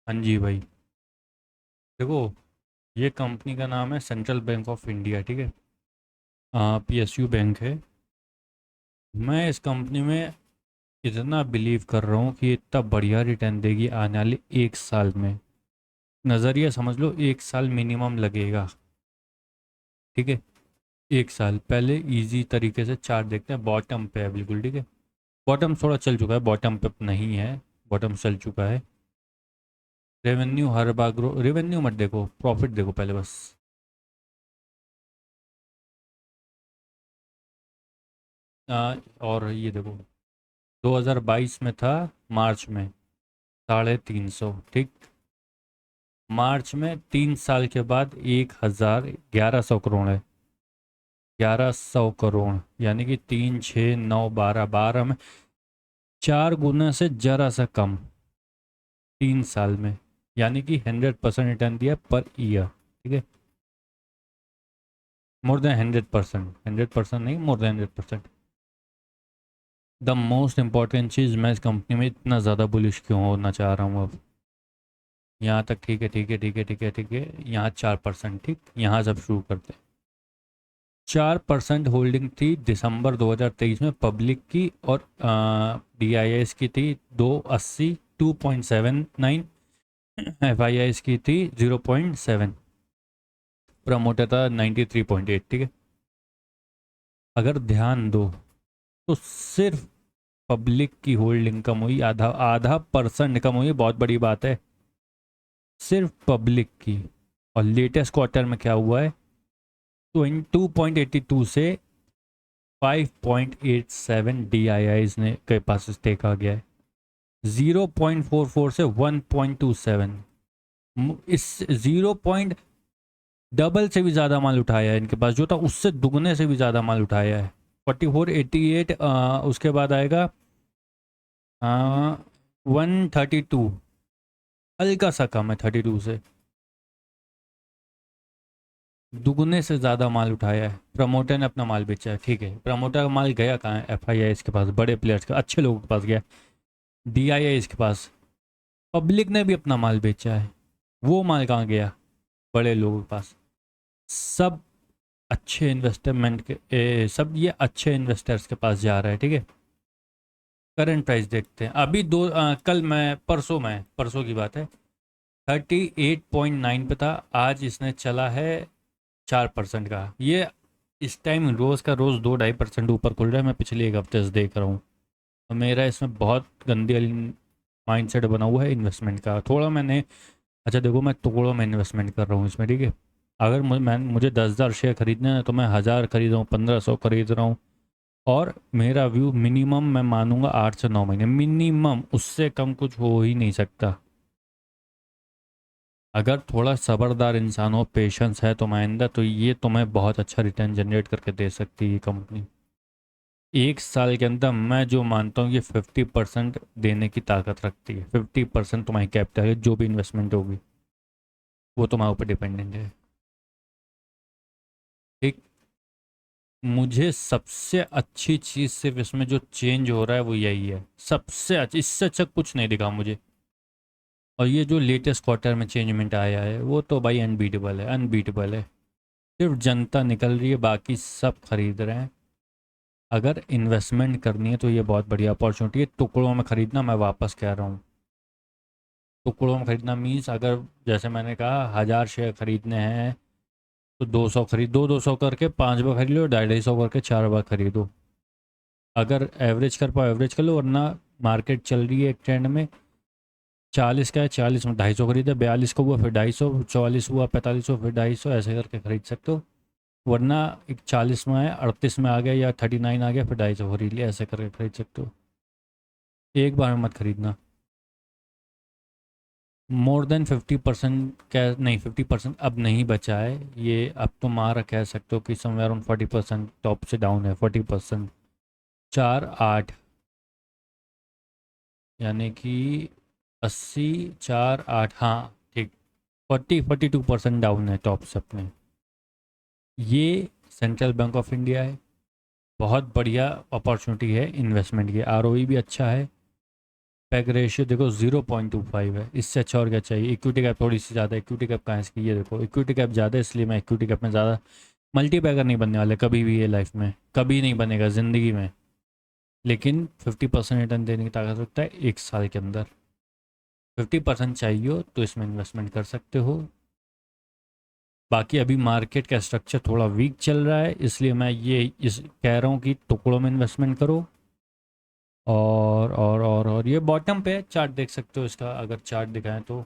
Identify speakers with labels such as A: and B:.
A: हाँ जी भाई। देखो, ये कंपनी का नाम है सेंट्रल बैंक ऑफ इंडिया, ठीक है। PSU बैंक है। मैं इस कंपनी में इतना बिलीव कर रहा हूँ कि इतना बढ़िया रिटर्न देगी आने वाले 1 साल में। नज़रिया समझ लो, 1 साल मिनिमम लगेगा, ठीक है। 1 साल पहले इजी तरीके से चार्ट देखते हैं। बॉटम पे है बिल्कुल, ठीक है। बॉटम थोड़ा चल चुका है, बॉटम पे नहीं है। बॉटम चल चुका है। रेवेन्यू हर बार ग्रो, रेवेन्यू मत देखो, प्रॉफिट देखो पहले बस। और ये देखो, 2022 में था, मार्च में 350, ठीक। मार्च में 3 साल के बाद 1100 करोड़ है। 1100 करोड़, यानी कि 3, 6, 9, 12 में 4 गुना से जरा सा कम 3 साल में। यानी कि 100% रिटर्न दिया पर ईयर, ठीक है। मोर देन 100%, 100% नहीं, more than 100%। The most important चीज़, मैं इस कंपनी में इतना ज़्यादा बुलिश क्यों होना चाह रहा हूँ अब। यहाँ तक ठीक है, ठीक है, ठीक है, ठीक है, ठीक है। यहाँ 4%, ठीक, यहाँ से अब शुरू करते हैं। 4% होल्डिंग थी दिसंबर 2023 में पब्लिक की, और DIS की थी 280, 2.79। FIIs की थी 0.7। प्रमोटर था 93.8, ठीक है। अगर ध्यान दो तो सिर्फ पब्लिक की होल्डिंग कम हुई, आधा आधा परसेंट कम हुई, बहुत बड़ी बात है। सिर्फ पब्लिक की। और लेटेस्ट क्वार्टर में क्या हुआ है, 2.82 से 5.87 DIIs ने के पास स्टेक आ गया है। 0.44 से 1.27। इस 0 पॉइंट डबल से भी ज़्यादा माल उठाया है इनके पास, जो था उससे दुगने से भी ज़्यादा माल उठाया है। 4488, उसके बाद आएगा 132, हल्का सा कम है 32 से। दुगने से ज़्यादा माल उठाया है। प्रमोटर ने अपना माल बेचा है, ठीक है। प्रमोटर का माल गया कहाँ है? FIIs के पास, बड़े प्लेयर्स के, अच्छे लोगों के पास गया। DIIs के पास। पब्लिक ने भी अपना माल बेचा है। वो माल कहाँ गया? बड़े लोगों के पास। सब अच्छे इन्वेस्टमेंट के सब ये अच्छे इन्वेस्टर्स के पास जा रहा है, ठीक है। करंट प्राइस देखते हैं अभी कल मैं परसों की बात है, 38.9 पे था। आज इसने चला है 4% का। ये इस टाइम रोज़ का रोज़ 2-2.5% ऊपर खुल रहा है। मैं पिछले एक हफ्ते से देख रहा हूँ। और मेरा इसमें बहुत गंदी माइंडसेट बना हुआ है इन्वेस्टमेंट का। थोड़ा मैंने, अच्छा देखो, मैं टुकड़ों में इन्वेस्टमेंट कर रहा हूँ इसमें, ठीक है। अगर मुझे 10,000 शेयर खरीदना है तो मैं 1,000 खरीद रहा हूँ, 1,500 खरीद रहा हूँ। और मेरा व्यू मिनिमम मैं मानूंगा 8 से 9 महीने मिनिमम, उससे कम कुछ हो ही नहीं सकता। अगर थोड़ा सबरदार इंसान हो, पेशेंस है तो माइंदा, तो ये तुम्हें बहुत अच्छा रिटर्न जनरेट करके दे सकती है ये कंपनी। 1 साल के अंदर मैं जो मानता हूँ, ये 50% देने की ताकत रखती है। 50% तुम्हारी कैपिटल है, जो भी इन्वेस्टमेंट होगी वो तुम्हारे ऊपर डिपेंडेंट है, ठीक। मुझे सबसे अच्छी चीज़ सिर्फ इसमें जो चेंज हो रहा है वो यही है, सबसे अच्छा, इससे अच्छा कुछ नहीं दिखा मुझे। और ये जो लेटेस्ट क्वार्टर में चेंजमेंट आया है वो तो भाई अनबीटेबल है, अनबीटेबल है। सिर्फ जनता निकल रही है, बाकी सब खरीद रहे हैं। अगर इन्वेस्टमेंट करनी है तो ये बहुत बढ़िया अपॉर्चुनिटी है। टुकड़ों में खरीदना, मैं वापस कह रहा हूँ, टुकड़ों में खरीदना मीन्स, अगर जैसे मैंने कहा 1,000 शेयर खरीदने हैं तो 200 खरीद, 200 करके 5 बार खरीद लो, 250 करके 4 बार खरीदो। अगर एवरेज कर पाओ एवरेज कर लो, वरना मार्केट चल रही है एक ट्रेंड में। 40 का है, 40 में 250 खरीदे, 42 का हुआ फिर 250, 44 हुआ 4500 फिर 250, ऐसे करके खरीद सकते हो। वरना एक 40 में है, 38 में आ गया या 39 आ गया, फिर 250 खरीद लिया, ऐसे करके खरीद सकते हो। एक बार में मत खरीदना। मोर देन 50%, क्या नहीं, 50% अब नहीं बचा है ये। अब तुम्हारा कह सकते हो कि समवेयर अराउंड 40% टॉप से डाउन है, 40%। 4, 8, यानी कि 80, 4, 8, हाँ ठीक। 42% डाउन है टॉप से अपने। ये सेंट्रल बैंक ऑफ इंडिया है। बहुत बढ़िया अपॉर्चुनिटी है इन्वेस्टमेंट की, ROE भी अच्छा है। पैग रेशियो देखो 0.25 है, इससे अच्छा और क्या चाहिए। इक्विटी कैप थोड़ी सी ज़्यादा, इक्विटी कैप कहाँ है इसकी, ये देखो इक्विटी कैप ज़्यादा है, इसलिए मैं इक्विटी कैप में ज़्यादा। मल्टी पैगर नहीं बनने वाले कभी भी ये लाइफ में, कभी नहीं बनेगा ज़िंदगी में, लेकिन 50% रिटर्न देने की ताकत रखता है 1 साल के अंदर। 50% चाहिए हो तो इसमें इन्वेस्टमेंट कर सकते हो। बाकी अभी मार्केट का स्ट्रक्चर थोड़ा वीक चल रहा है, इसलिए मैं ये इस कह रहा हूँ कि टुकड़ों में इन्वेस्टमेंट करो। और ये बॉटम पे चार्ट देख सकते हो इसका, अगर चार्ट दिखाएं तो